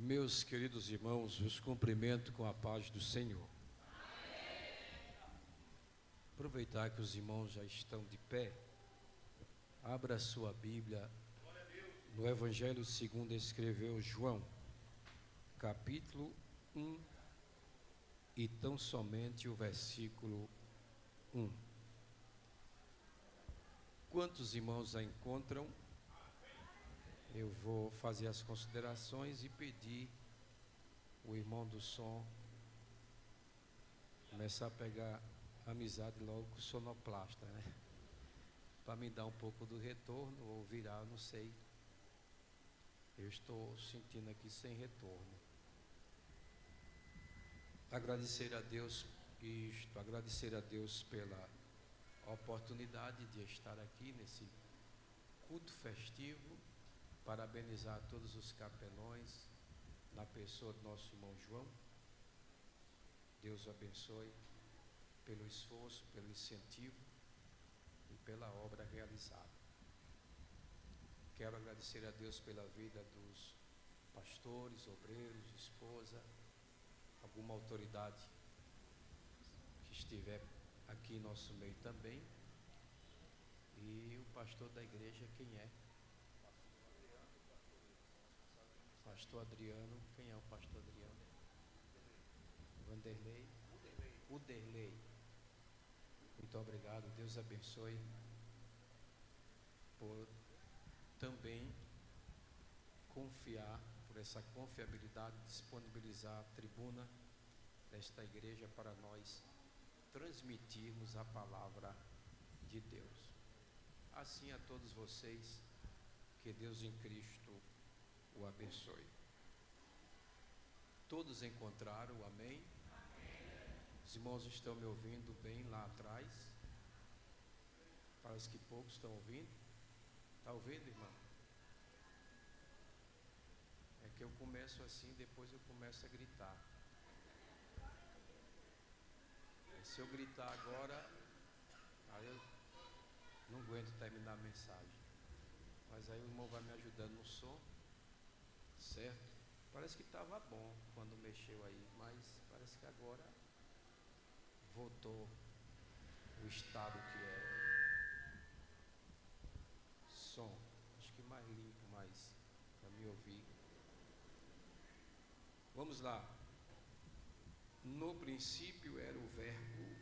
Meus queridos irmãos, os cumprimento com a paz do Senhor. Aproveitar que os irmãos já estão de pé, abra sua Bíblia no Evangelho segundo escreveu João, capítulo 1, e tão somente o versículo 1. Quantos irmãos a encontram? Eu vou fazer as considerações e pedir o irmão do som começar a pegar amizade logo com o sonoplasta, né? Para me dar um pouco do retorno ou virar, não sei. Eu estou sentindo aqui sem retorno. Agradecer a Deus pela oportunidade de estar aqui nesse culto festivo. Parabenizar todos os capelões, na pessoa do nosso irmão João. Deus o abençoe pelo esforço, pelo incentivo e pela obra realizada. Quero agradecer a Deus pela vida dos pastores, obreiros, esposa, alguma autoridade que estiver aqui em nosso meio também. E o pastor da igreja, quem é? Pastor Adriano. Quem é o pastor Adriano? Vanderlei? Uderlei. Muito obrigado, Deus abençoe por também confiar, por essa confiabilidade, disponibilizar a tribuna desta igreja para nós transmitirmos a palavra de Deus. Assim a todos vocês, que Deus em Cristo o abençoe. Todos encontraram, amém? Os irmãos estão me ouvindo bem lá atrás? Parece que poucos estão ouvindo. Está ouvindo, irmão? É que eu começo assim, depois eu começo a gritar. Se eu gritar agora, aí eu não aguento terminar a mensagem. Mas aí o irmão vai me ajudando no som. Certo? Parece que estava bom quando mexeu aí, mas parece que agora voltou o estado que era. Som, acho que mais limpo, mais para me ouvir. Vamos lá. No princípio era o Verbo,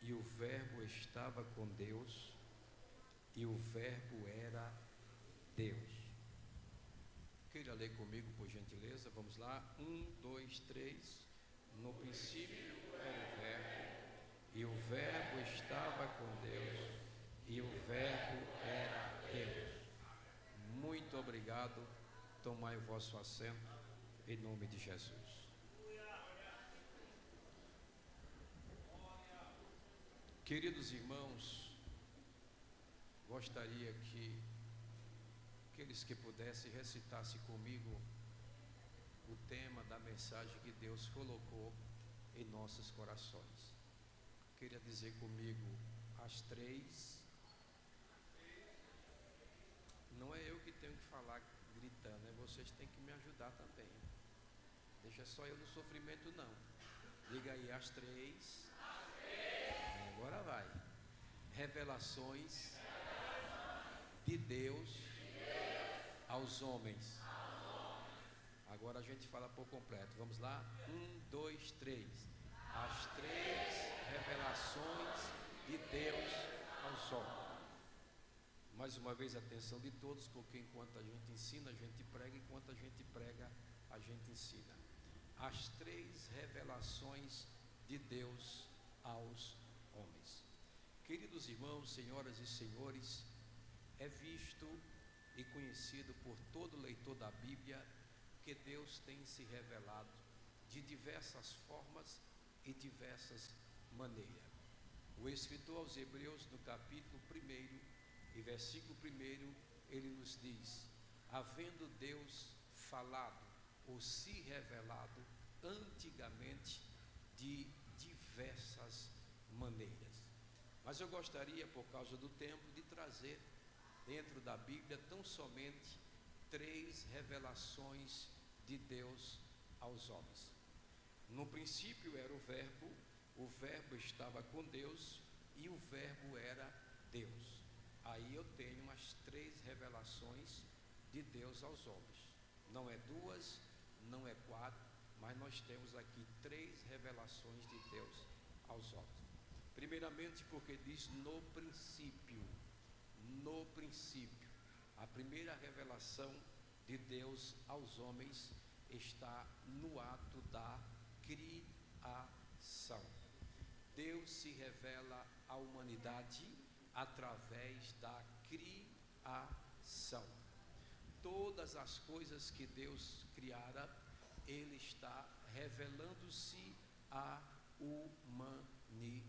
e o Verbo estava com Deus, e o Verbo era Deus. Queira ler comigo, por gentileza? Vamos lá. 1, 2, 3. No princípio era o Verbo, e o Verbo estava com Deus, e o Verbo era Deus. Muito obrigado. Tomai o vosso assento, em nome de Jesus. Queridos irmãos, gostaria que aqueles que pudessem recitasse comigo o tema da mensagem que Deus colocou em nossos corações. Queria dizer comigo as três. Não é eu que tenho que falar gritando, é vocês que têm que me ajudar também. Deixa só eu no sofrimento não. Diga aí as três. Agora vai. Revelações de Deus aos homens. Agora a gente fala por completo. Vamos lá? 1, 2, 3. As três revelações de Deus aos homens. Mais uma vez a atenção de todos, porque enquanto a gente ensina, a gente prega, enquanto a gente prega, a gente ensina. As três revelações de Deus aos homens. Queridos irmãos, senhoras e senhores, é visto e conhecido por todo leitor da Bíblia que Deus tem se revelado de diversas formas e diversas maneiras. O escritor aos Hebreus, no capítulo 1 e versículo 1, ele nos diz: havendo Deus falado ou se revelado antigamente de diversas maneiras. Mas eu gostaria, por causa do tempo, de trazer dentro da Bíblia tão somente três revelações de Deus aos homens. No princípio era o verbo estava com Deus e o verbo era Deus. Aí eu tenho as 3 revelações de Deus aos homens. Não é 2, não é 4, mas nós temos aqui 3 revelações de Deus aos homens. Primeiramente porque diz no princípio. No princípio. A primeira revelação de Deus aos homens está no ato da criação. Deus se revela à humanidade através da criação. Todas as coisas que Deus criara, Ele está revelando-se à humanidade.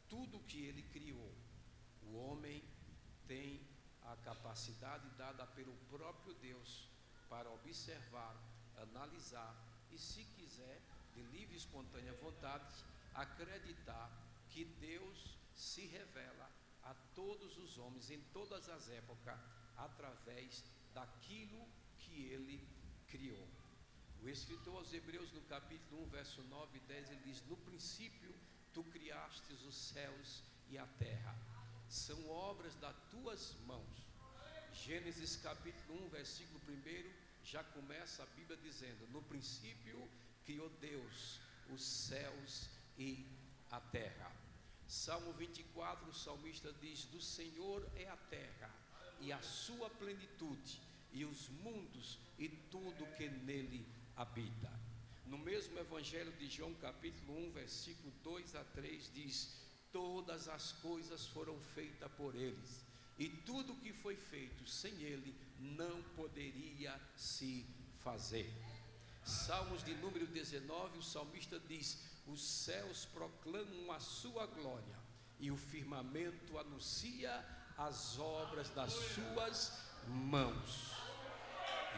Tudo que Ele criou, o homem tem a capacidade dada pelo próprio Deus para observar, analisar e, se quiser, de livre e espontânea vontade, acreditar que Deus se revela a todos os homens em todas as épocas através daquilo que Ele criou. O escritor aos Hebreus, no capítulo 1, verso 9 e 10, ele diz: no princípio tu criastes os céus e a terra, são obras das tuas mãos. Gênesis capítulo 1, versículo 1, já começa a Bíblia dizendo: no princípio criou Deus os céus e a terra. Salmo 24, o salmista diz: do Senhor é a terra e a sua plenitude, e os mundos e tudo que nele habita. No mesmo Evangelho de João capítulo 1, versículo 2 a 3 diz: todas as coisas foram feitas por eles, e tudo que foi feito sem ele não poderia se fazer. Salmos de número 19, o salmista diz: os céus proclamam a sua glória, e o firmamento anuncia as obras das suas mãos.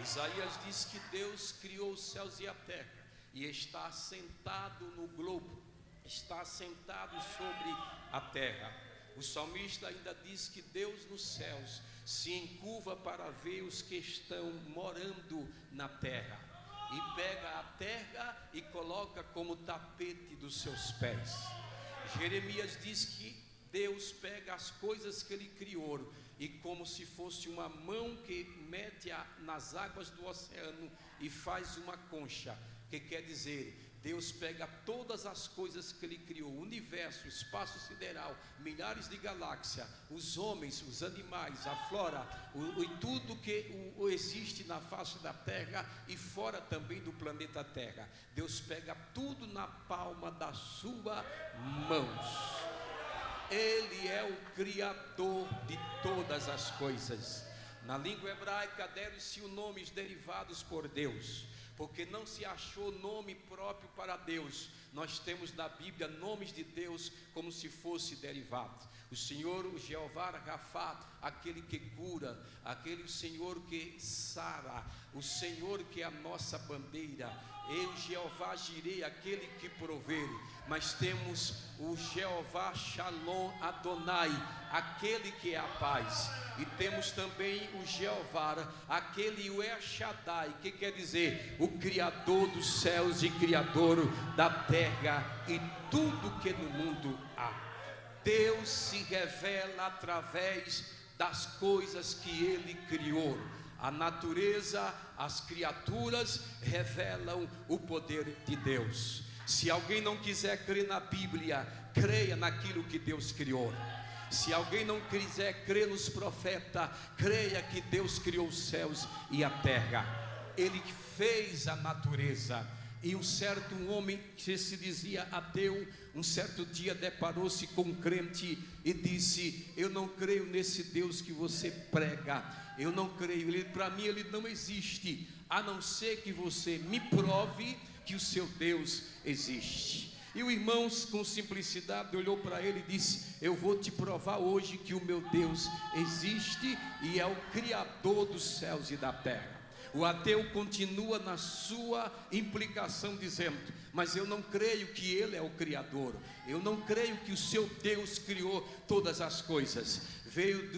Isaías diz que Deus criou os céus e a terra, e está assentado no globo, está assentado sobre a terra. O salmista ainda diz que Deus nos céus se encurva para ver os que estão morando na terra, e pega a terra e coloca como tapete dos seus pés. Jeremias diz que Deus pega as coisas que Ele criou e, como se fosse uma mão que mete nas águas do oceano e faz uma concha, que quer dizer, Deus pega todas as coisas que Ele criou, o universo, o espaço sideral, milhares de galáxias, os homens, os animais, a flora, e tudo que existe na face da terra e fora também do planeta Terra. Deus pega tudo na palma das suas mãos. Ele é o Criador de todas as coisas. Na língua hebraica deram-se nomes derivados por Deus, porque não se achou nome próprio para Deus. Nós temos na Bíblia nomes de Deus como se fosse derivado. O Senhor, o Jeová Rafá, aquele que cura, aquele Senhor que sara, o Senhor que é a nossa bandeira, eu, Jeová Jireh, aquele que provê. Mas temos o Jeová Shalom Adonai, aquele que é a paz. E temos também o Jeová, aquele o El Shaddai, que quer dizer o Criador dos céus e Criador da terra e tudo que no mundo há. Deus se revela através das coisas que Ele criou. A natureza, as criaturas revelam o poder de Deus. Se alguém não quiser crer na Bíblia, creia naquilo que Deus criou. Se alguém não quiser crer nos profetas, creia que Deus criou os céus e a terra. Ele fez a natureza. E um certo homem que se dizia ateu, um certo dia deparou-se com um crente e disse: eu não creio nesse Deus que você prega, eu não creio, para mim ele não existe, a não ser que você me prove que o seu Deus existe. E o irmão, com simplicidade, olhou para ele e disse: eu vou te provar hoje que o meu Deus existe e é o Criador dos céus e da terra. O ateu continua na sua implicação dizendo: mas eu não creio que Ele é o Criador, eu não creio que o seu Deus criou todas as coisas. veio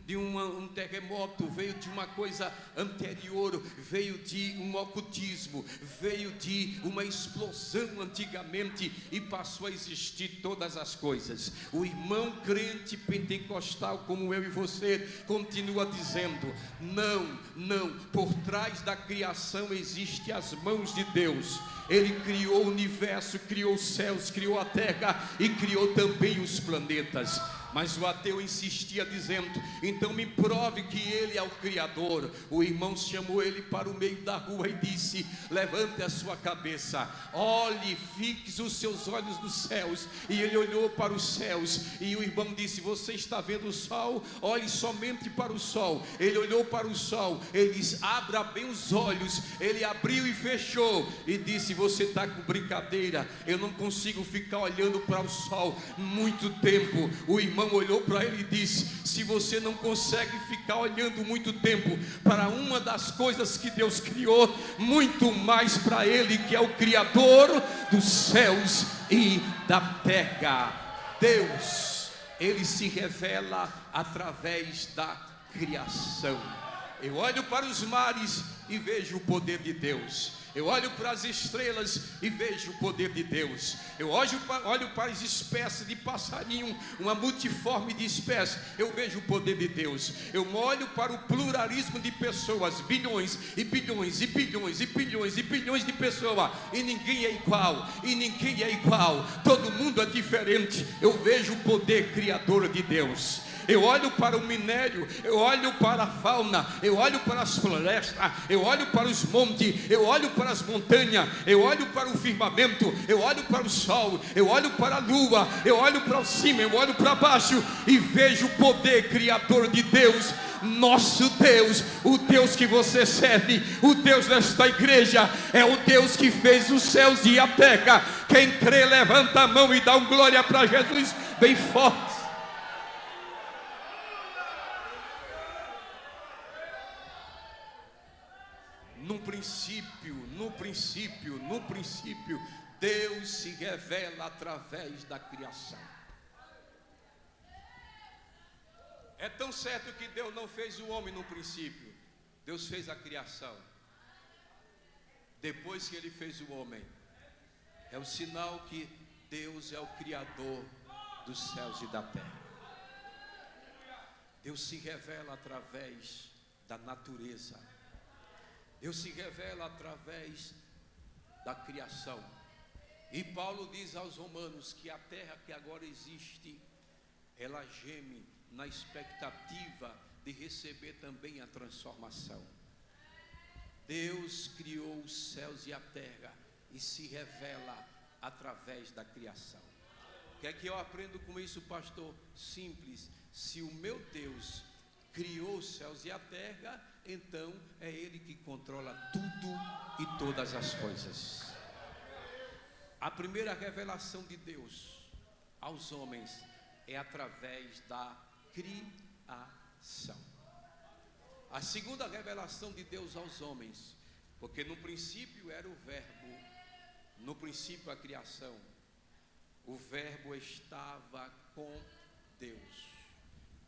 de um terremoto, veio de uma coisa anterior, veio de um ocultismo, veio de uma explosão antigamente e passou a existir todas as coisas. O irmão crente pentecostal como eu e você continua dizendo: não, por trás da criação existe as mãos de Deus. Ele criou o universo, criou os céus, criou a terra e criou também os planetas. Mas o ateu insistia dizendo: então me prove que ele é o Criador. O irmão chamou ele para o meio da rua e disse: levante a sua cabeça, olhe, fixe os seus olhos nos céus. E ele olhou para os céus e o irmão disse: você está vendo o sol? Olhe somente para o sol. Ele olhou para o sol, ele disse: abra bem os olhos. Ele abriu e fechou e disse: você está com brincadeira, eu não consigo ficar olhando para o sol muito tempo. O irmão olhou para ele e disse: se você não consegue ficar olhando muito tempo para uma das coisas que Deus criou, muito mais para Ele que é o Criador dos céus e da terra. Deus, Ele se revela através da criação. Eu olho para os mares e vejo o poder de Deus. Eu olho para as estrelas e vejo o poder de Deus. Eu olho para as espécies de passarinho, uma multiforme de espécies, eu vejo o poder de Deus. Eu olho para o pluralismo de pessoas, bilhões e bilhões e bilhões e bilhões e bilhões de pessoas, e ninguém é igual, todo mundo é diferente. Eu vejo o poder criador de Deus. Eu olho para o minério, eu olho para a fauna, eu olho para as florestas, eu olho para os montes, eu olho para as montanhas, eu olho para o firmamento, eu olho para o sol, eu olho para a lua, eu olho para o cima, eu olho para baixo e vejo o poder criador de Deus. Nosso Deus, o Deus que você serve, o Deus desta igreja, é o Deus que fez os céus e a terra. Quem crê, levanta a mão e dá um glória para Jesus bem forte. No princípio, Deus se revela através da criação. É tão certo que Deus não fez o homem no princípio. Deus fez a criação. Depois que Ele fez o homem, é o sinal que Deus é o Criador dos céus e da terra. Deus se revela através da natureza. Deus se revela através da criação. E Paulo diz aos romanos que a terra que agora existe, ela geme na expectativa de receber também a transformação. Deus criou os céus e a terra e se revela através da criação. O que é que eu aprendo com isso, pastor? Simples. Se o meu Deus criou os céus e a terra, então é Ele que controla tudo e todas as coisas. A primeira revelação de Deus aos homens é através da criação. A segunda revelação de Deus aos homens, porque no princípio era o verbo, no princípio a criação, o verbo estava com Deus.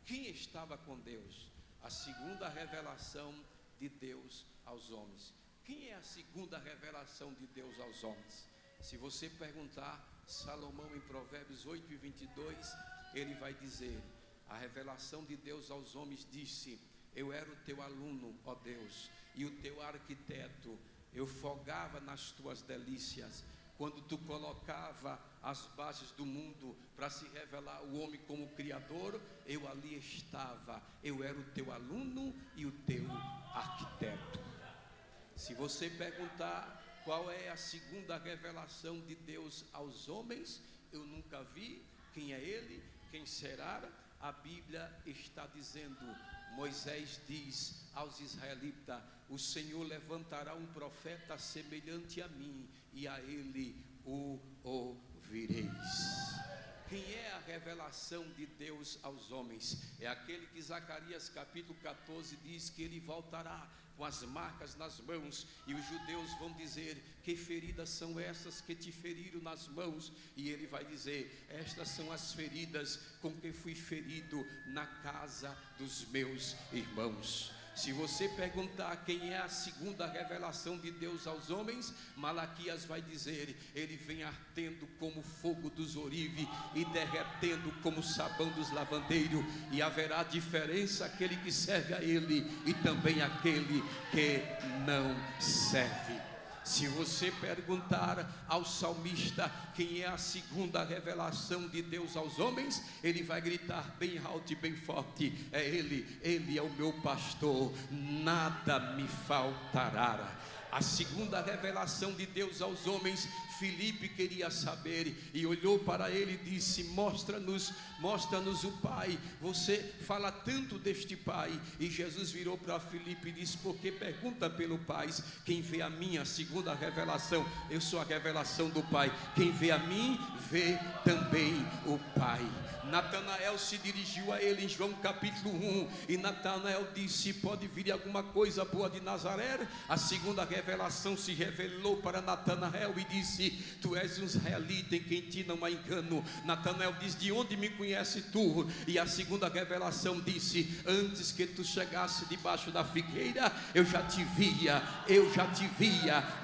Quem estava com Deus? A segunda revelação de Deus aos homens. Quem é a segunda revelação de Deus aos homens? Se você perguntar Salomão em Provérbios 8:22, ele vai dizer: a revelação de Deus aos homens disse: eu era o teu aluno, ó Deus, e o teu arquiteto. Eu folgava nas tuas delícias. Quando tu colocava as bases do mundo para se revelar o homem como criador, eu ali estava. Eu era o teu aluno e o teu arquiteto. Se você perguntar qual é a segunda revelação de Deus aos homens, eu nunca vi. Quem é ele? Quem será? A Bíblia está dizendo, Moisés diz aos israelitas: o Senhor levantará um profeta semelhante a mim, e a ele o ouvireis. Quem é a revelação de Deus aos homens? É aquele que Zacarias capítulo 14 diz que ele voltará com as marcas nas mãos, e os judeus vão dizer: que feridas são essas que te feriram nas mãos? E ele vai dizer: estas são as feridas com que fui ferido na casa dos meus irmãos. Se você perguntar quem é a segunda revelação de Deus aos homens, Malaquias vai dizer: ele vem ardendo como fogo dos orives e derretendo como sabão dos lavandeiros, e haverá diferença aquele que serve a ele e também aquele que não serve. Se você perguntar ao salmista quem é a segunda revelação de Deus aos homens, ele vai gritar bem alto e bem forte: é ele é o meu pastor, nada me faltará. A segunda revelação de Deus aos homens, Filipe queria saber e olhou para ele e disse: mostra-nos o Pai. Você fala tanto deste Pai. E Jesus virou para Filipe e disse: porque pergunta pelo Pai? Quem vê a mim, a segunda revelação, eu sou a revelação do Pai. Quem vê a mim, vê também o Pai. Natanael se dirigiu a ele em João capítulo 1, e Natanael disse: pode vir alguma coisa boa de Nazaré? A segunda revelação se revelou para Natanael e disse: tu és um israelita em quem ti não há engano. Natanael diz: de onde me conhece tu? E a segunda revelação disse: antes que tu chegasse debaixo da figueira, eu já te via,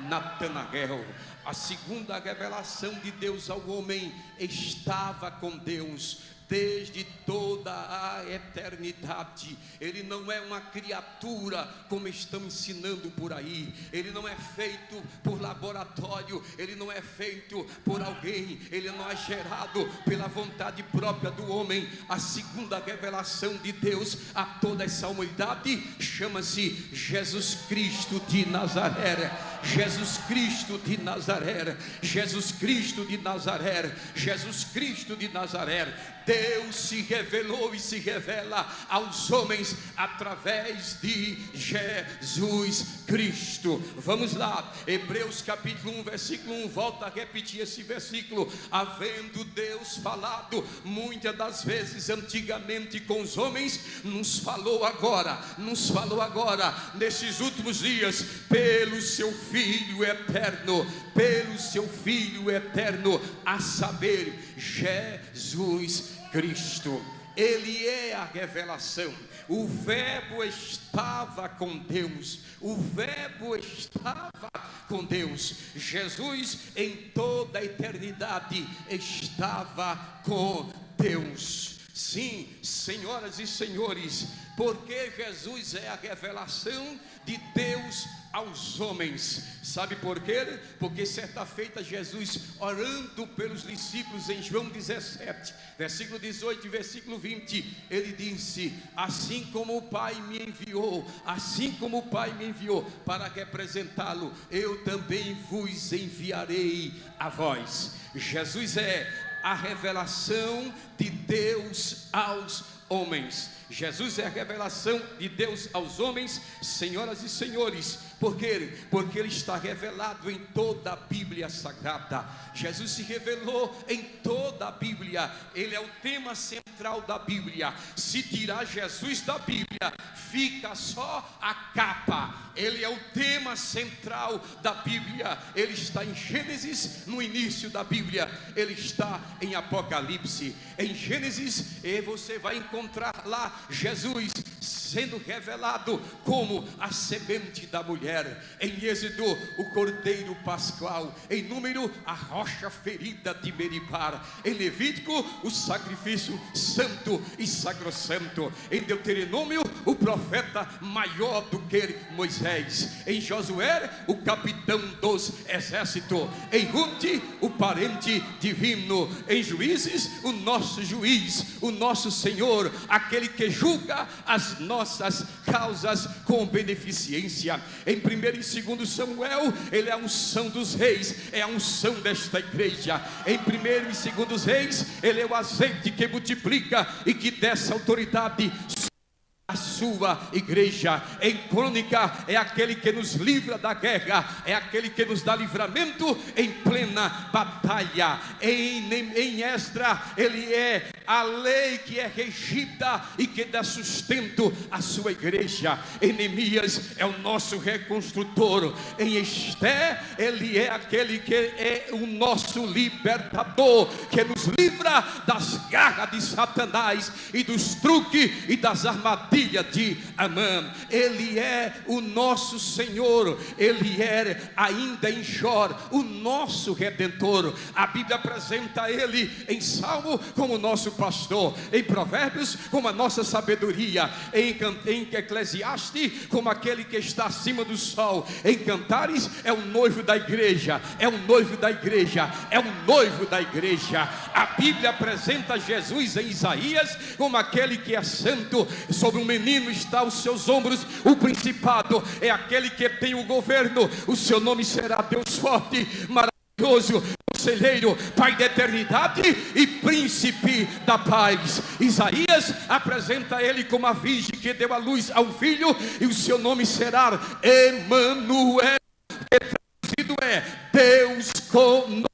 Natanael. A segunda revelação de Deus ao homem estava com Deus desde toda a eternidade. Ele não é uma criatura como estão ensinando por aí. Ele não é feito por laboratório, ele não é feito por alguém, ele não é gerado pela vontade própria do homem. A segunda revelação de Deus a toda essa humanidade chama-se Jesus Cristo de Nazaré. Jesus Cristo de Nazaré, Jesus Cristo de Nazaré, Jesus Cristo de Nazaré. Deus se revelou e se revela aos homens através de Jesus Cristo. Vamos lá, Hebreus capítulo 1, versículo 1, volta a repetir esse versículo. Havendo Deus falado muitas das vezes antigamente com os homens, nos falou agora, nesses últimos dias, pelo seu Filho eterno, a saber, Jesus Cristo. Ele é a revelação. O Verbo estava com Deus. Jesus em toda a eternidade estava com Deus. Sim, senhoras e senhores, porque Jesus é a revelação de Deus aos homens. Sabe por quê? Porque certa feita Jesus, orando pelos discípulos em João 17, versículo 18 e versículo 20, ele disse: assim como o Pai me enviou para representá-lo, eu também vos enviarei a vós. Jesus é a revelação de Deus aos homens. Jesus é a revelação de Deus aos homens, senhoras e senhores. Por quê? Porque ele está revelado em toda a Bíblia Sagrada. Jesus se revelou em toda a Bíblia. Ele é o tema central da Bíblia. Se tirar Jesus da Bíblia, fica só a capa. Ele é o tema central da Bíblia. Ele está em Gênesis, no início da Bíblia. Ele está em Apocalipse. Em Gênesis, e você vai encontrar lá Jesus sendo revelado como a semente da mulher. Em Êxodo, o cordeiro pascual. Em Número, a rocha ferida de Meribar. Em Levítico, o sacrifício santo e sacrossanto. Em Deuteronômio, o profeta maior do que Moisés. Em Josué, o capitão dos exércitos. Em Ruth, o parente divino. Em Juízes, o nosso juiz, o nosso Senhor, aquele que julga as nossas causas com beneficência. Em 1 e 2 Samuel, ele é a unção dos reis, é a unção desta igreja. Em 1 e 2 Reis, ele é o azeite que multiplica e que desce autoridade a sua igreja. Em Crônica é aquele que nos livra da guerra, é aquele que nos dá livramento em plena batalha. Em Esdras ele é a lei que é regida e que dá sustento à sua igreja. Em Neemias é o nosso reconstrutor. Em Esté ele é aquele que é o nosso libertador, que nos livra das garras de Satanás e dos truques e das armadilhas de Amã. Ele é o nosso Senhor. Ele é ainda em Jó o nosso Redentor. A Bíblia apresenta ele em Salmo como o nosso pastor, em Provérbios como a nossa sabedoria, em Eclesiastes como aquele que está acima do sol, em Cantares é o noivo da igreja, é o noivo da igreja, é o noivo da igreja. A Bíblia apresenta Jesus em Isaías como aquele que é santo. Sobre um menino está aos seus ombros o principado, é aquele que tem o governo. O seu nome será Deus forte, maravilhoso, conselheiro, Pai da eternidade e príncipe da paz. Isaías apresenta ele como a virgem que deu à luz ao filho, e o seu nome será Emanuel, que traduzido é Deus conosco.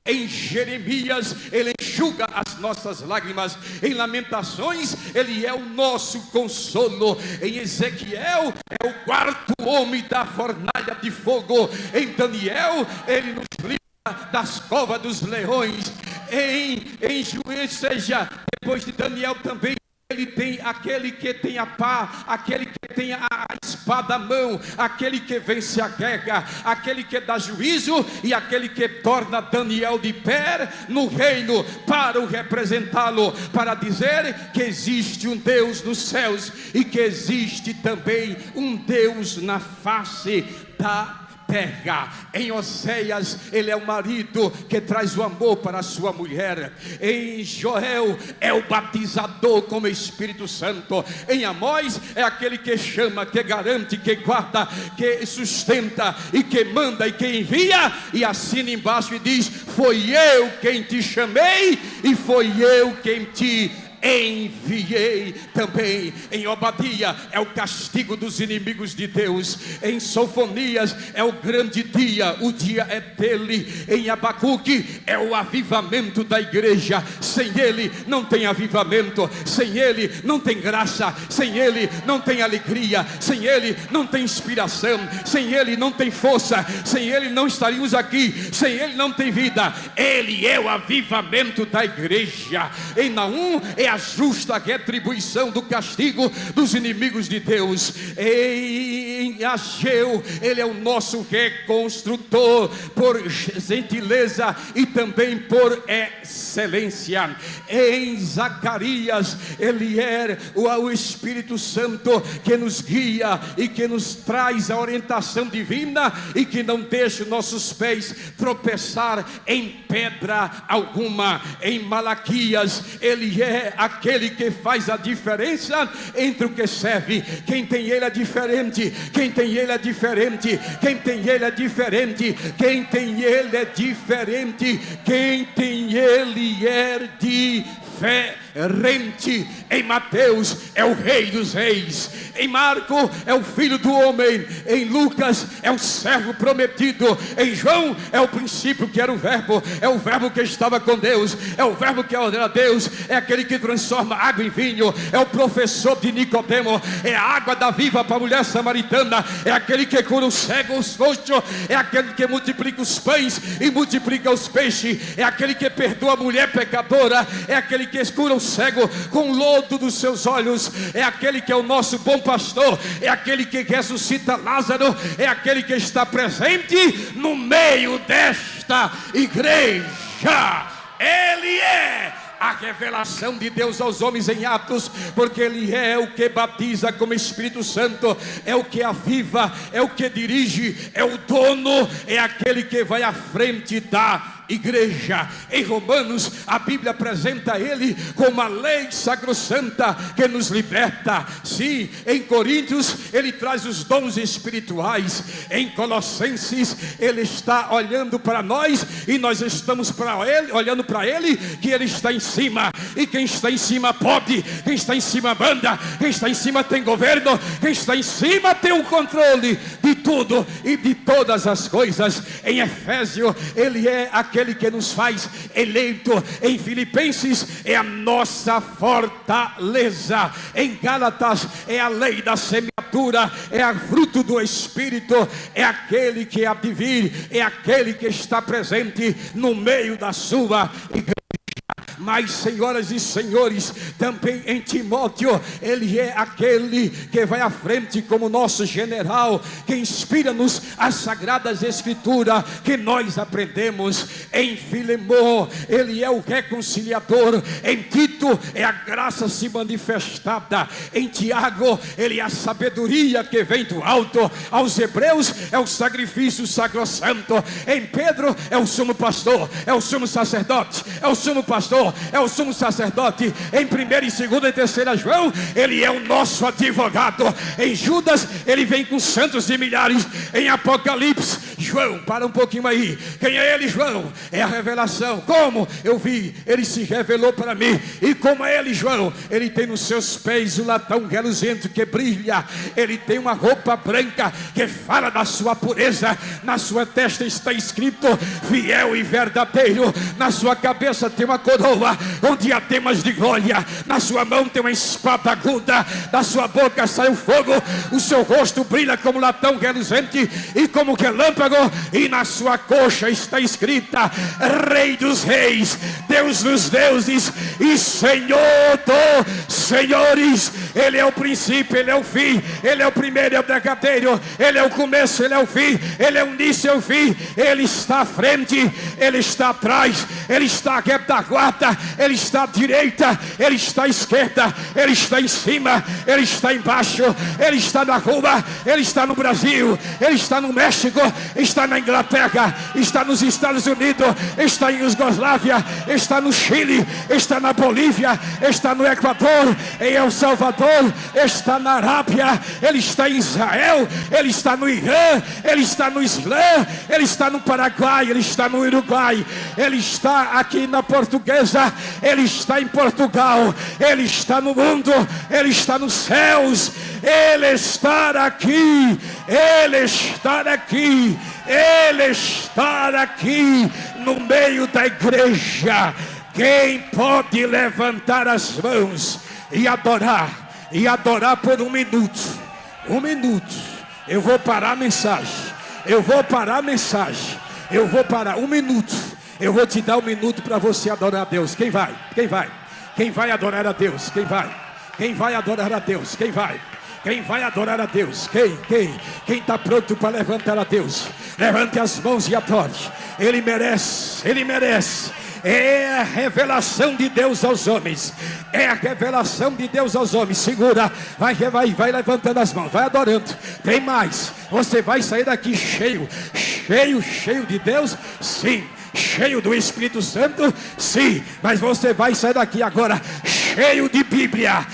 Em Jeremias ele enxuga as nossas lágrimas. Em Lamentações ele é o nosso consolo. Em Ezequiel é o quarto homem da fornalha de fogo. Em Daniel ele nos livra das covas dos leões. Em Juízo, seja, depois de Daniel também ele tem aquele que tem a pá, aquele que tem a espada à mão, aquele que vence a guerra, aquele que dá juízo e aquele que torna Daniel de pé no reino para o representá-lo, para dizer que existe um Deus nos céus e que existe também um Deus na face da terra. Em Oséias ele é o marido que traz o amor para a sua mulher. Em Joel é o batizador com o Espírito Santo. Em Amós é aquele que chama, que garante, que guarda, que sustenta e que manda e que envia, e assina embaixo e diz: foi eu quem te chamei e foi eu quem te enviei também. Em Obadia é o castigo dos inimigos de Deus. Em Sofonias é o grande dia, o dia é dele. Em Abacuque é o avivamento da igreja. Sem ele não tem avivamento, sem ele não tem graça, sem ele não tem alegria, sem ele não tem inspiração, sem ele não tem força, sem ele não estaríamos aqui, sem ele não tem vida. Ele é o avivamento da igreja. Em Naum é a justa retribuição do castigo dos inimigos de Deus. Em Ageu ele é o nosso reconstrutor por gentileza e também por excelência. Em Zacarias ele é o Espírito Santo que nos guia e que nos traz a orientação divina e que não deixa nossos pés tropeçar em pedra alguma. Em Malaquias ele é aquele que faz a diferença entre o que serve. Quem tem ele é diferente, quem tem ele é diferente, quem tem ele é diferente, quem tem ele é diferente, quem tem ele é diferente. Em Mateus é o Rei dos Reis. Em Marco é o Filho do Homem. Em Lucas é o servo prometido. Em João é o princípio que era o verbo. É o verbo que estava com Deus. É o verbo que era Deus. É aquele que transforma água em vinho. É o professor de Nicodemo. É a água da viva para a mulher samaritana. É aquele que cura os cegos, os coxos. É aquele que multiplica os pães e multiplica os peixes. É aquele que perdoa a mulher pecadora. É aquele que cura os cego com o lodo dos seus olhos. É aquele que é o nosso bom pastor. É aquele que ressuscita Lázaro. É aquele que está presente no meio desta igreja. Ele é a revelação de Deus aos homens em Atos, porque ele é o que batiza como Espírito Santo, é o que aviva, é o que dirige, é o dono, é aquele que vai à frente da igreja. Em Romanos, a Bíblia apresenta ele como a lei sacrossanta que nos liberta. Sim, em Coríntios ele traz os dons espirituais. Em Colossenses ele está olhando para nós e nós estamos para ele, olhando para ele, que ele está em cima, e quem está em cima pode, quem está em cima manda, quem está em cima tem governo, quem está em cima tem o controle de tudo e de todas as coisas. Em Efésio ele é aquele que nos faz eleito. Em Filipenses é a nossa fortaleza. Em Gálatas é a lei da semeadura, é a fruto do Espírito, é aquele que há de vir, é aquele que está presente no meio da sua igreja. Mas, senhoras e senhores, também em Timóteo, ele é aquele que vai à frente como nosso general, que inspira-nos as sagradas escrituras que nós aprendemos. Em Filemão, ele é o reconciliador. Em Tito, é a graça se manifestada. Em Tiago, ele é a sabedoria que vem do alto. Aos Hebreus, é o sacrifício sacrossanto. Em Pedro, é o sumo pastor, é o sumo sacerdote, é o sumo pastor, é o sumo sacerdote. Em 1ª e 2ª e 3ª João, ele é o nosso advogado. Em Judas, ele vem com santos e milhares. Em Apocalipse, João, para um pouquinho aí, quem é ele, João? É a revelação. Como eu vi, ele se revelou para mim. E como é ele, João? Ele tem nos seus pés o latão reluzente que brilha. Ele tem uma roupa branca que fala da sua pureza. Na sua testa está escrito fiel e verdadeiro. Na sua cabeça tem uma coroa com diademas de glória. Na sua mão tem uma espada aguda. Da sua boca sai o fogo. O seu rosto brilha como latão reluzente e como relâmpago. E na sua coxa está escrita Rei dos reis, Deus dos deuses e Senhor dos senhores. Ele é o princípio, ele é o fim, ele é o primeiro e o derradeiro, ele é o começo, ele é o fim, ele é o início e o fim. Ele está à frente, ele está atrás, ele está à retaguarda, ele está à direita, ele está à esquerda, ele está em cima, ele está embaixo, ele está na rua, ele está no Brasil, ele está no México, está na Inglaterra, está nos Estados Unidos, está em Iugoslávia, está no Chile, está na Bolívia, está no Equador, em El Salvador, está na Arábia, ele está em Israel, ele está no Irã, ele está no Islã, ele está no Paraguai, ele está no Uruguai, ele está aqui na Portuguesa, ele está em Portugal, ele está no mundo, ele está nos céus, ele está aqui, ele está aqui, ele está aqui no meio da igreja. Quem pode levantar as mãos e adorar por um minuto? Um minuto. Eu vou parar a mensagem. Eu vou parar um minuto. Eu vou te dar um minuto para você adorar a Deus. Quem vai? Quem vai? Quem vai adorar a Deus? Quem vai? Quem vai adorar a Deus? Quem vai? Quem vai adorar a Deus? Quem está pronto para levantar a Deus? Levante as mãos e adore. Ele merece, ele merece. É a revelação de Deus aos homens. É a revelação de Deus aos homens. Segura, vai levantando as mãos, vai adorando. Tem mais. Você vai sair daqui cheio de Deus? Sim. Cheio do Espírito Santo? Sim. Mas você vai sair daqui agora cheio de Bíblia.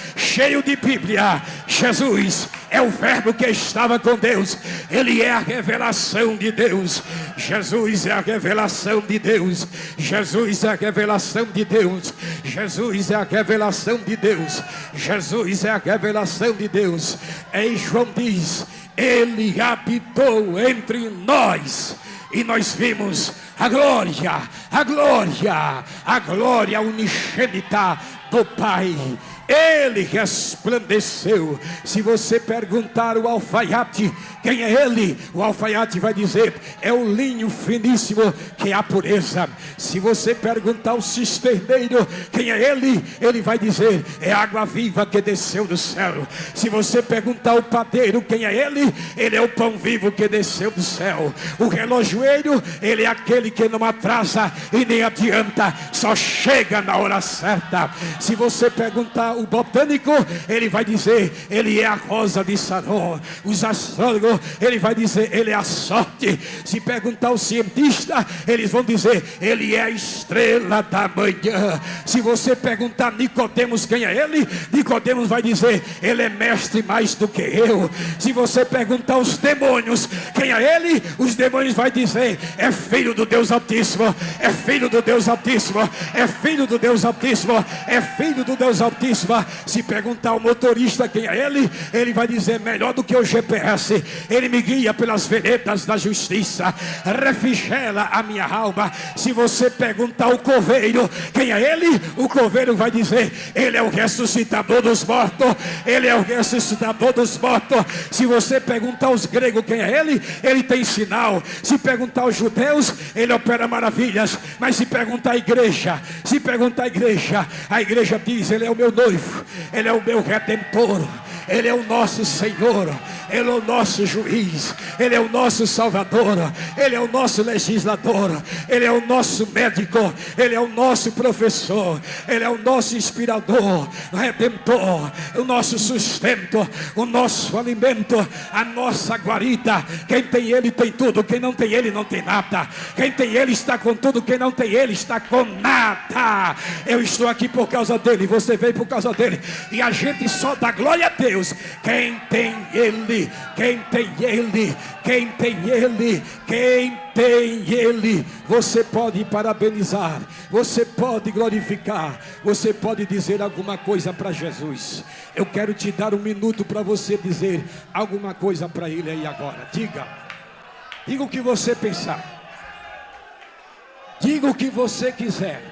Jesus é o verbo que estava com Deus. Ele é a revelação de Deus. Jesus é a revelação de Deus. Jesus é a revelação de Deus. Jesus é a revelação de Deus. Jesus é a revelação de Deus. E João diz: ele habitou entre nós e nós vimos a glória unigênita do Pai. Ele resplandeceu. Se você perguntar ao alfaiate quem é ele, o alfaiate vai dizer: é o linho finíssimo que é a pureza. Se você perguntar ao cisterneiro quem é ele, ele vai dizer: é a água viva que desceu do céu. Se você perguntar ao padeiro quem é ele é o pão vivo que desceu do céu. O relojoeiro, ele é aquele que não atrasa e nem adianta, só chega na hora certa. Se você perguntar o botânico, ele vai dizer, ele é a rosa de Saron. Os astrólogos, ele vai dizer, ele é a sorte. Se perguntar ao cientista, eles vão dizer, ele é a estrela da manhã. Se você perguntar a Nicodemos quem é ele, Nicodemos vai dizer, ele é mestre mais do que eu. Se você perguntar aos demônios quem é ele, os demônios vai dizer, é filho do Deus Altíssimo, é filho do Deus Altíssimo, é filho do Deus Altíssimo, é filho do Deus Altíssimo. Se perguntar ao motorista quem é ele, ele vai dizer, melhor do que o GPS, ele me guia pelas veredas da justiça, refrigera a minha alma. Se você perguntar ao coveiro quem é ele, o coveiro vai dizer, ele é o ressuscitador dos mortos, ele é o ressuscitador dos mortos. Se você perguntar aos gregos quem é ele tem sinal. Se perguntar aos judeus, ele opera maravilhas. Mas se perguntar à igreja, a igreja diz, ele é o meu noivo, ele é o meu redentor, ele é o nosso Senhor, ele é o nosso juiz, ele é o nosso salvador, ele é o nosso legislador, ele é o nosso médico, ele é o nosso professor, ele é o nosso inspirador, redentor, o nosso sustento, o nosso alimento, a nossa guarida. Quem tem ele tem tudo, quem não tem ele não tem nada. Quem tem ele está com tudo, quem não tem ele está com nada. Eu estou aqui por causa dele, você veio por causa dele, e a gente só dá glória a Deus. Quem tem ele, quem tem ele, quem tem ele, quem tem ele, você pode parabenizar, você pode glorificar, você pode dizer alguma coisa para Jesus. Eu quero te dar um minuto para você dizer alguma coisa para ele aí agora. Diga o que você pensar, diga o que você quiser,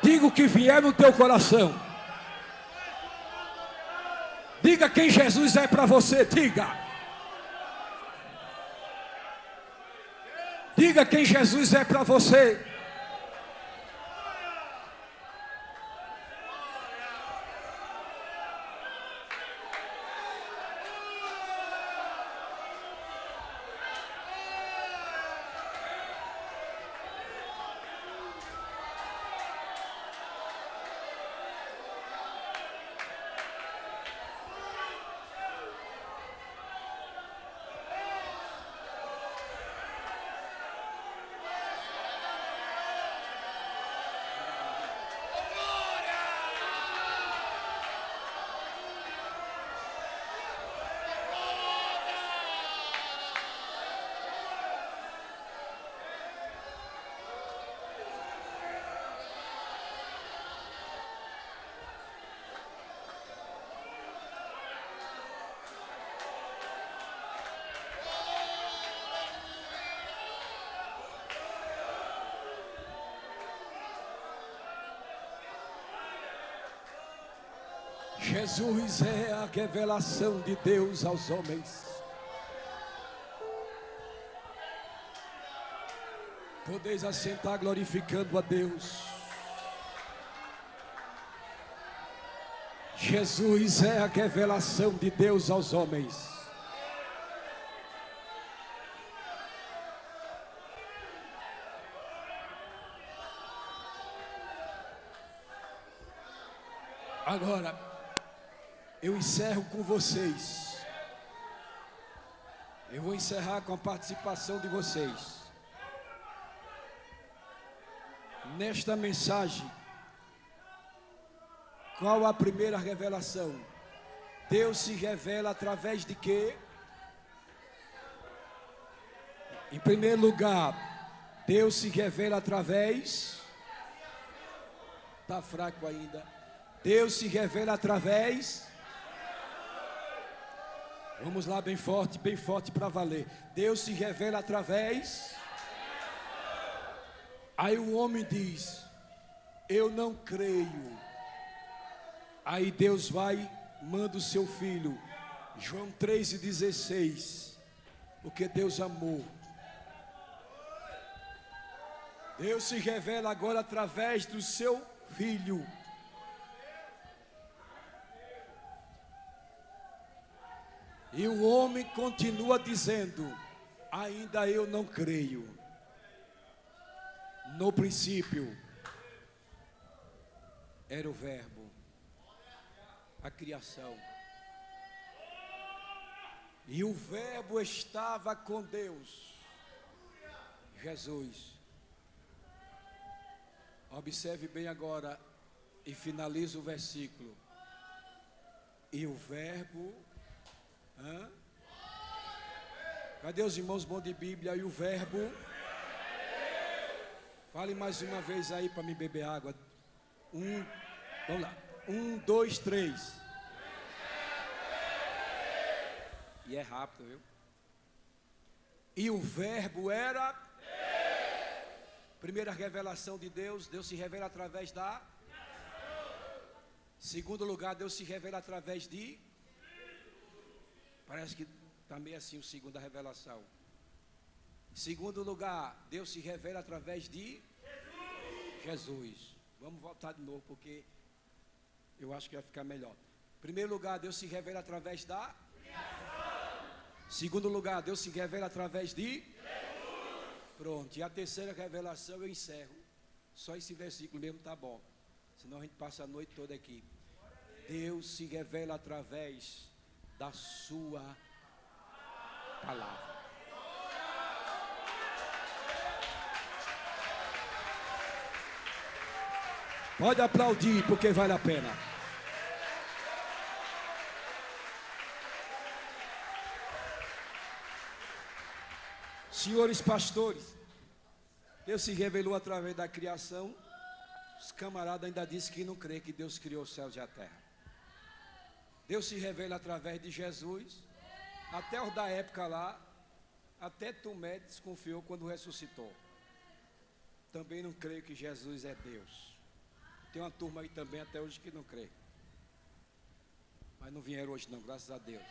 diga o que vier no teu coração. Diga quem Jesus é para você, diga quem Jesus é para você. Jesus é a revelação de Deus aos homens. Podeis assentar glorificando a Deus. Jesus é a revelação de Deus aos homens. Agora, eu encerro com vocês. Eu vou encerrar com a participação de vocês. Nesta mensagem, qual a primeira revelação? Deus se revela através de quê? Em primeiro lugar, Deus se revela através... Está fraco ainda. Deus se revela através... Vamos lá, bem forte para valer. Deus se revela através... Aí o homem diz, eu não creio. Aí Deus vai, manda o seu filho. João 3,16. Porque Deus amou. Deus se revela agora através do seu filho. E o homem continua dizendo, ainda eu não creio. No princípio era o Verbo. a criação. E o Verbo estava com Deus, Jesus. Observe bem agora e finaliza o versículo. E o Verbo... Cadê os irmãos bons de Bíblia? E o Verbo... Fale mais uma vez aí para me beber água. Vamos lá. 1, 2, 3. E é rápido, viu? E o Verbo era... Primeira revelação de Deus. Deus se revela através da... Segundo lugar, Deus se revela através de... Parece que está meio assim o segundo, a revelação. Segundo lugar, Deus se revela através de... Jesus. Vamos voltar de novo, porque eu acho que vai ficar melhor. Primeiro lugar, Deus se revela através da... Segundo lugar, Deus se revela através de... Pronto, e a terceira revelação eu encerro. Só esse versículo mesmo tá bom. Senão a gente passa a noite toda aqui. Deus se revela através da sua palavra. Pode aplaudir, porque vale a pena. Senhores pastores, Deus se revelou através da criação. Os camaradas ainda dizem que não crê que Deus criou os céus e a terra. Deus se revela através de Jesus. Até os da época lá, até Tomé desconfiou quando ressuscitou. Também não creio que Jesus é Deus. Tem uma turma aí também até hoje que não crê. Mas não vieram hoje não, graças a Deus.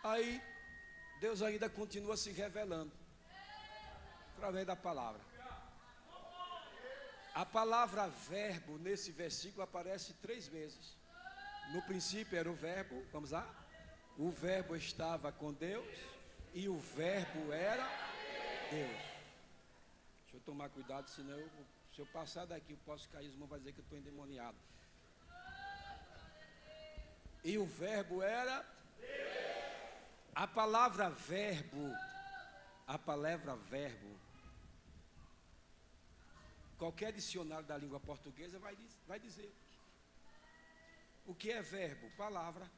Aí, Deus ainda continua se revelando através da palavra. A palavra verbo nesse versículo aparece 3 vezes. No princípio era o verbo, vamos lá? O verbo estava com Deus e o verbo era Deus. Deixa eu tomar cuidado, senão se eu passar daqui eu posso cair, os irmãos vão dizer que eu estou endemoniado. E o verbo era Deus. A palavra verbo, qualquer dicionário da língua portuguesa vai dizer. O que é verbo? Palavra.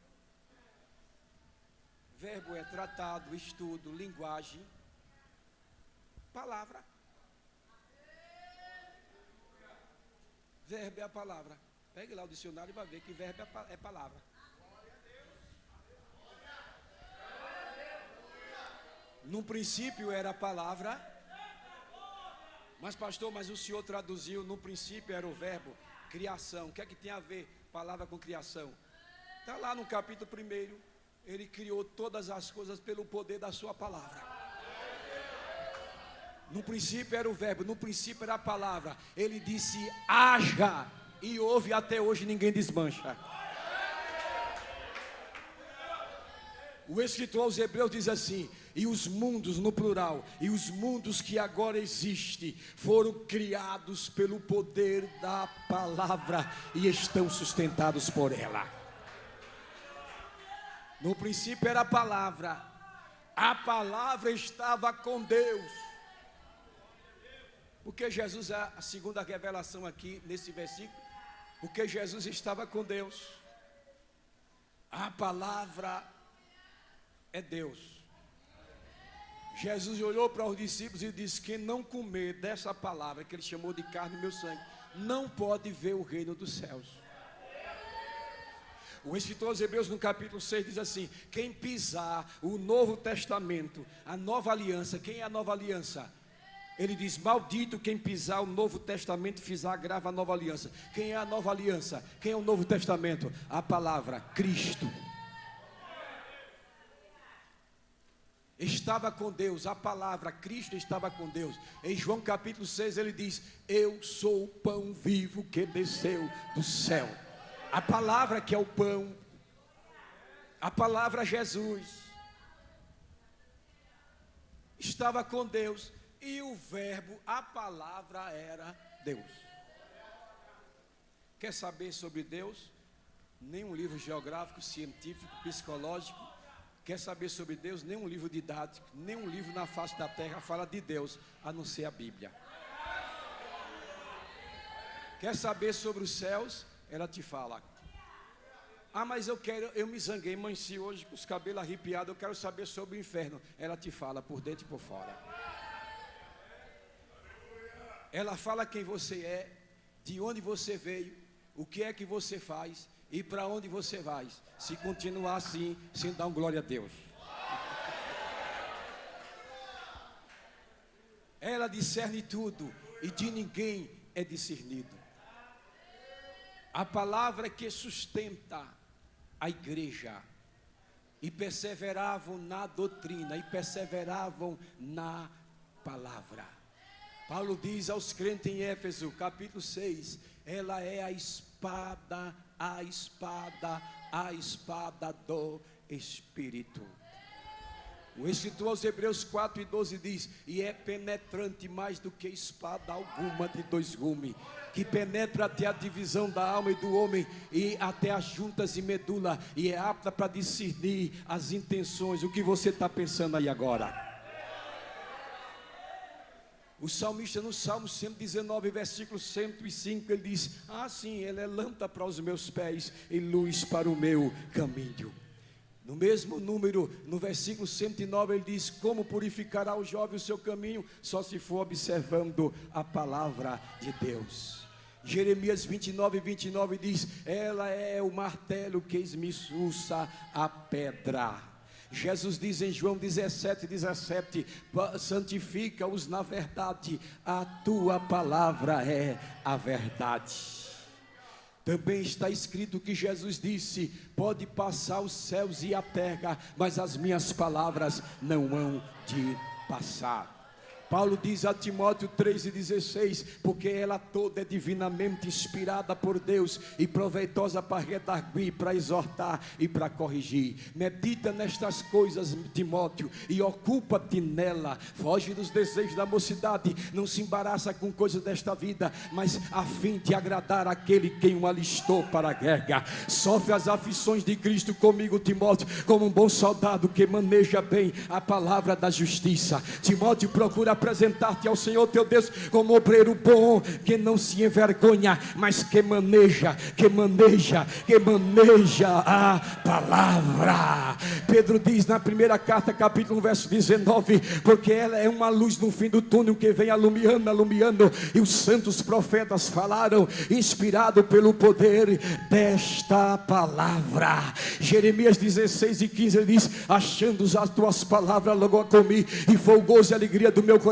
Verbo é tratado, estudo, linguagem. Palavra. Verbo é a palavra. Pegue lá o dicionário e vai ver que verbo é palavra. No princípio era a palavra. Mas pastor, mas o senhor traduziu, no princípio era o verbo, criação. O que é que tem a ver palavra com criação? Está lá no capítulo 1, ele criou todas as coisas pelo poder da sua palavra. No princípio era o verbo, no princípio era a palavra. Ele disse, haja, e houve, até hoje ninguém desmancha. O escritor aos Hebreus diz assim, e os mundos no plural, e os mundos que agora existem, foram criados pelo poder da palavra e estão sustentados por ela. No princípio era a palavra estava com Deus. Porque Jesus é a segunda revelação aqui nesse versículo, porque Jesus estava com Deus. A palavra é Deus. Jesus olhou para os discípulos e disse, quem não comer dessa palavra, que ele chamou de carne e meu sangue, não pode ver o reino dos céus. O escritor aos Hebreus no capítulo 6 diz assim, quem pisar o Novo Testamento, a nova aliança, quem é a nova aliança? Ele diz, maldito quem pisar o Novo Testamento e fizer agrava a nova aliança. Quem é a nova aliança? Quem é o Novo Testamento? A palavra, Cristo. Estava com Deus, a palavra, Cristo estava com Deus. Em João capítulo 6 ele diz, eu sou o pão vivo que desceu do céu. A palavra que é o pão, a palavra Jesus, estava com Deus. E o verbo, a palavra era Deus. Quer saber sobre Deus? Nenhum livro geográfico, científico, psicológico. Quer saber sobre Deus? Nenhum livro didático, nenhum livro na face da terra fala de Deus, a não ser a Bíblia. Quer saber sobre os céus? Ela te fala. Ah, mas eu me zanguei, amanheci hoje com os cabelos arrepiados, eu quero saber sobre o inferno. Ela te fala por dentro e por fora. Ela fala quem você é, de onde você veio, o que é que você faz e para onde você vai. Se continuar assim, sem dar um glória a Deus. Ela discerne tudo e de ninguém é discernido. A palavra que sustenta a igreja, e perseveravam na doutrina, e perseveravam na palavra. Paulo diz aos crentes em Éfeso, capítulo 6, ela é a espada do Espírito. O escritor aos Hebreus 4:12 diz, e é penetrante mais do que espada alguma de dois gumes, que penetra até a divisão da alma e do homem, e até as juntas e medula, e é apta para discernir as intenções. O que você está pensando aí agora? O salmista no Salmo 119, versículo 105, ele diz, sim, ele é lâmpada para os meus pés e luz para o meu caminho. No mesmo número, no versículo 109, ele diz, como purificará o jovem o seu caminho? Só se for observando a palavra de Deus. Jeremias 29 diz, ela é o martelo que esmiuça a pedra. Jesus diz em João 17, santifica-os na verdade, a tua palavra é a verdade. Também está escrito que Jesus disse, pode passar os céus e a terra, mas as minhas palavras não hão de passar. Paulo diz a Timóteo 3:16, porque ela toda é divinamente inspirada por Deus e proveitosa para redarguir, para exortar e para corrigir. Medita nestas coisas, Timóteo, e ocupa-te nela. Foge dos desejos da mocidade, não se embaraça com coisas desta vida, mas a fim de agradar aquele quem o alistou para a guerra. Sofre as aflições de Cristo comigo, Timóteo, como um bom soldado que maneja bem a palavra da justiça. Timóteo, procura apresentar-te ao Senhor teu Deus como obreiro bom, que não se envergonha, mas que maneja a palavra. Pedro diz na primeira carta, capítulo 1, verso 19, porque ela é uma luz no fim do túnel que vem alumiando, e os santos profetas falaram, inspirado pelo poder desta palavra. Jeremias 16:15, ele diz, achando as tuas palavras logo comi, e foi o gozo e a alegria do meu coração,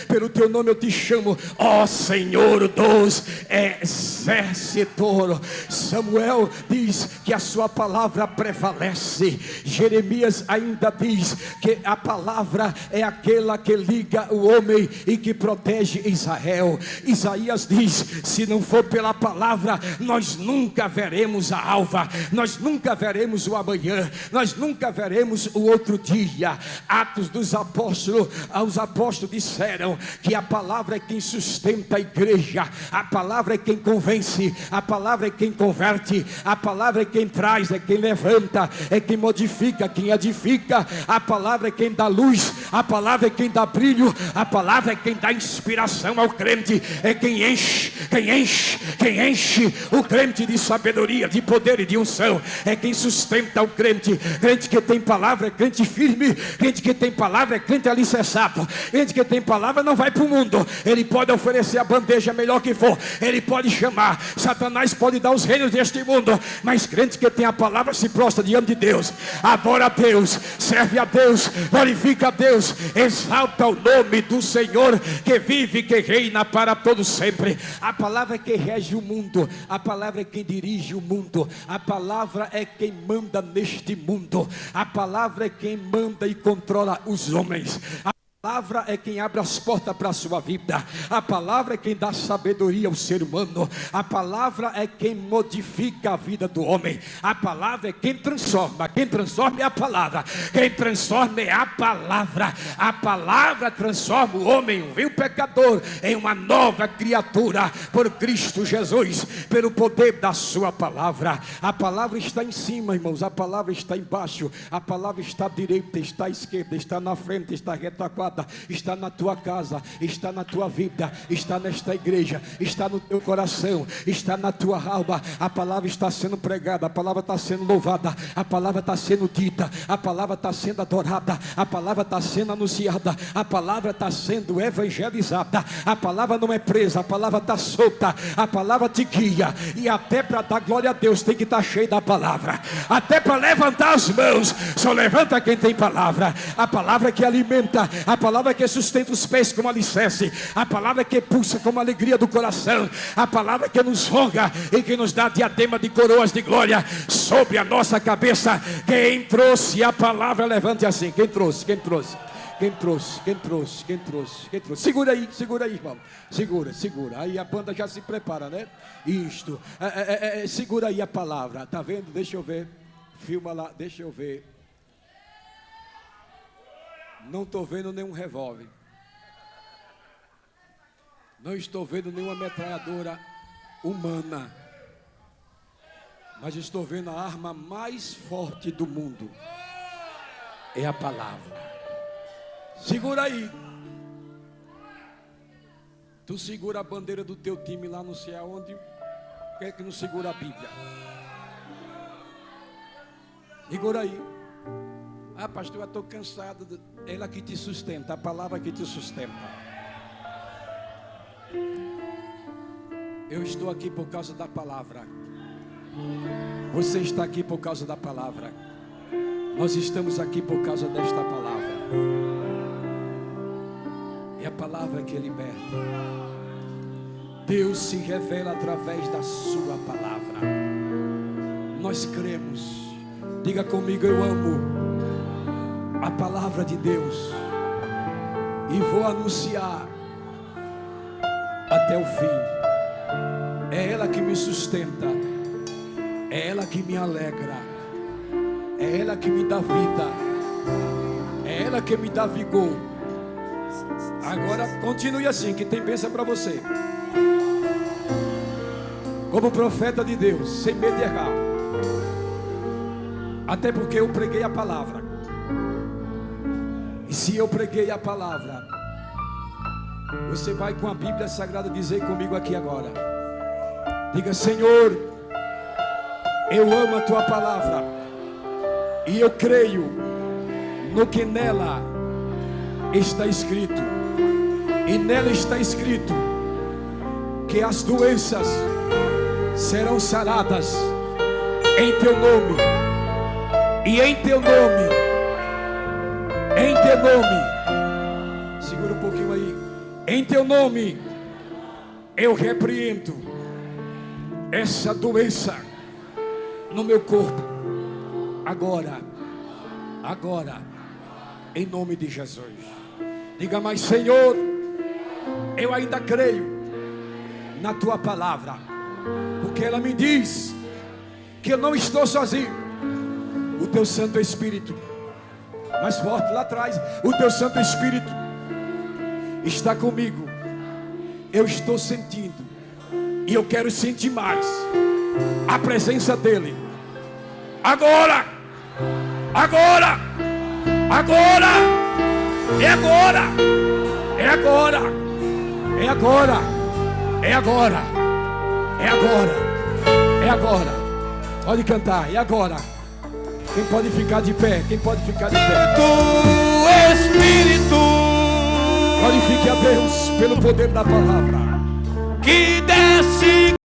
pelo teu nome eu te chamo, ó Senhor dos exércitos. Samuel diz que a sua palavra prevalece. Jeremias ainda diz que a palavra é aquela que liga o homem e que protege Israel. Isaías diz, se não for pela palavra, nós nunca veremos a alva, nós nunca veremos o amanhã, nós nunca veremos o outro dia. Atos dos Apóstolos, os apóstolos disseram que a palavra é quem sustenta a igreja, a palavra é quem convence, a palavra é quem converte, a palavra é quem traz, é quem levanta, é quem modifica, quem edifica, a palavra é quem dá luz, a palavra é quem dá brilho, a palavra é quem dá inspiração ao crente, é quem enche o crente de sabedoria, de poder e de unção, é quem sustenta o crente. Crente que tem palavra é crente firme, crente que tem palavra é crente alicerçado, crente que tem palavra não vai para o mundo. Ele pode oferecer a bandeja melhor que for, ele pode chamar, Satanás pode dar os reinos deste mundo, mas crente que tem a palavra se prostra diante de Deus, adora a Deus, serve a Deus, glorifica a Deus, exalta o nome do Senhor que vive, que reina para todo sempre. A palavra é quem rege o mundo, a palavra é quem dirige o mundo, a palavra é quem manda neste mundo, a palavra é quem manda e controla os homens. A palavra é quem abre as portas para a sua vida. A palavra é quem dá sabedoria ao ser humano. A palavra é quem modifica a vida do homem. A palavra é quem transforma. Quem transforma é a palavra. Quem transforma é a palavra. A palavra transforma o homem, o pecador, em uma nova criatura por Cristo Jesus, pelo poder da sua palavra. A palavra está em cima, irmãos. A palavra está embaixo. A palavra está à direita, está à esquerda, está na frente, está retaguarda, está na tua casa, está na tua vida, está nesta igreja, está no teu coração, está na tua alma. A palavra está sendo pregada, a palavra está sendo louvada, a palavra está sendo dita, a palavra está sendo adorada, a palavra está sendo anunciada, a palavra está sendo evangelizada. A palavra não é presa, a palavra está solta, a palavra te guia. E até para dar glória a Deus tem que estar cheio da palavra. Até para levantar as mãos, só levanta quem tem palavra. A palavra que alimenta, a palavra que sustenta os pés como alicerce, a palavra que pulsa como alegria do coração, a palavra que nos honra e que nos dá diadema de coroas de glória sobre a nossa cabeça. Quem trouxe a palavra, levante assim. Quem trouxe? Quem trouxe? Quem trouxe? Quem trouxe? Quem trouxe? Quem trouxe? Segura aí, irmão. Segura. Aí a banda já se prepara, né? Isto. Segura aí a palavra. Tá vendo? Deixa eu ver. Filma lá, deixa eu ver. Não estou vendo nenhum revólver. Não estou vendo nenhuma metralhadora humana. Mas estou vendo a arma mais forte do mundo. É a palavra. Segura aí. Tu segura a bandeira do teu time lá não sei aonde. Por que é que não segura a Bíblia? Segura aí. Ah, pastor, eu estou cansado. Ela que te sustenta, a palavra que te sustenta. Eu estou aqui por causa da palavra. Você está aqui por causa da palavra. Nós estamos aqui por causa desta palavra. É a palavra que liberta. Deus se revela através da sua palavra. Nós cremos. Diga comigo, eu amo a palavra de Deus e vou anunciar até o fim. É ela que me sustenta, é ela que me alegra, é ela que me dá vida, é ela que me dá vigor. Agora continue assim, que tem bênção para você. Como profeta de Deus, sem medo de errar. Até porque eu preguei a palavra. E se eu preguei a palavra, você vai com a Bíblia Sagrada dizer comigo aqui agora. Diga: Senhor, eu amo a tua palavra e eu creio no que nela está escrito. E nela está escrito que as doenças serão saradas em teu nome. E em teu nome, segura um pouquinho aí. Em teu nome, eu repreendo essa doença no meu corpo. Agora, em nome de Jesus. Diga mais: Senhor, eu ainda creio na tua palavra, porque ela me diz que eu não estou sozinho. O teu Santo Espírito, mais forte lá atrás, o teu Santo Espírito está comigo. Eu estou sentindo e eu quero sentir mais a presença dele. Agora, é agora, é agora. Pode cantar, é agora. Quem pode ficar de pé? Espírito, glorifique a Deus pelo poder da palavra que desce.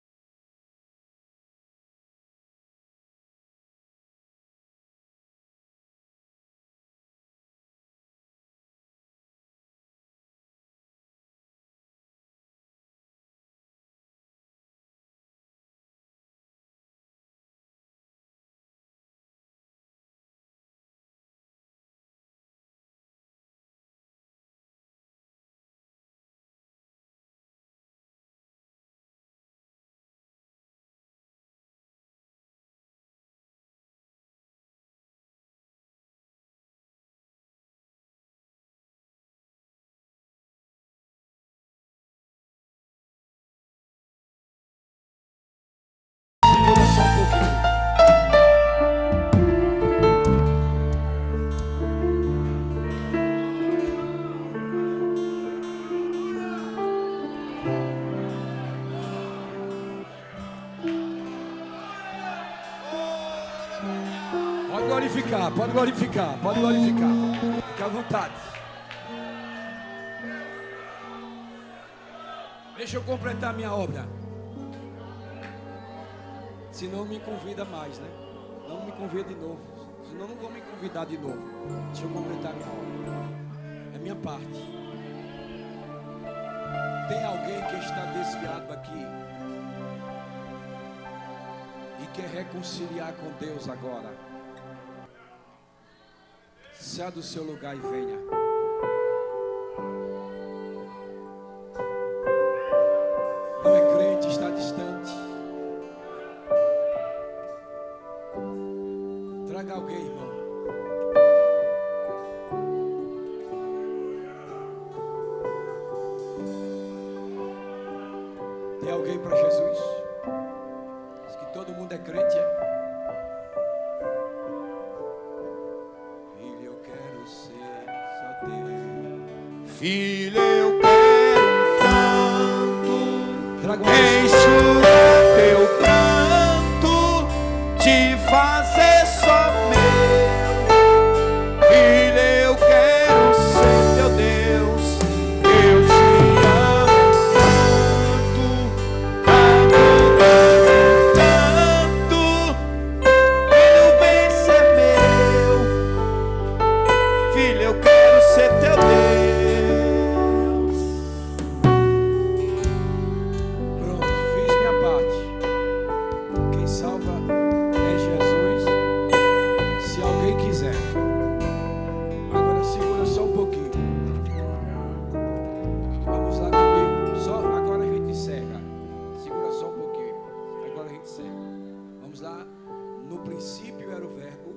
glorificar, pode glorificar, pode glorificar. Fique à vontade. Deixa eu completar minha obra. Senão me convida mais, né? Não me convida de novo. Senão não vou me convidar de novo. Deixa eu completar minha obra. É minha parte. Tem alguém que está desviado aqui e quer reconciliar com Deus agora? Saia do seu lugar e venha. Não é crente, está distante. Traga alguém, irmão. Tem alguém para Jesus? Diz que todo mundo é crente, é? Filho, eu quero ser só teu. Filho, eu quero tanto Traga enxugar teu pranto, te fazer só meu. Filho, eu quero ser teu Deus, eu te amo tanto, filho, vem ser meu. Filho, eu quero ser teu Deus. Pronto, fiz minha parte. Quem salva é Jesus, se alguém quiser. Agora segura só um pouquinho. Vamos lá comigo. Só agora a gente encerra. Segura só um pouquinho. Agora a gente encerra. Vamos lá. No princípio era o verbo.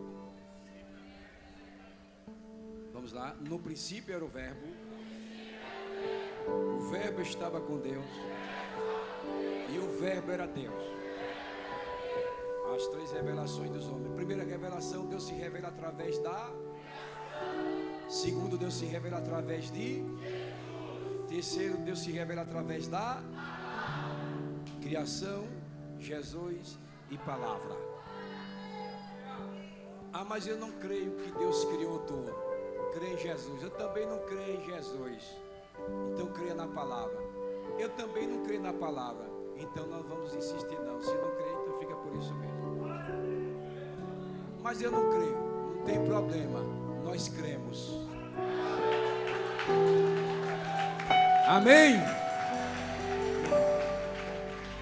Vamos lá. No princípio era o verbo. O verbo estava com Deus. E o verbo era Deus. As três revelações dos homens. Primeira revelação, Deus se revela através da. Segundo, Deus se revela através de. Terceiro, Deus se revela através da criação, Jesus e palavra. Ah, mas eu não creio que Deus criou tudo. Creio em Jesus. Eu também não creio em Jesus. Então creia na palavra. Eu também não creio na palavra. Então não vamos insistir não. Se não crê, então fica por isso mesmo. Mas eu não creio. Não tem problema. Nós cremos. Amém.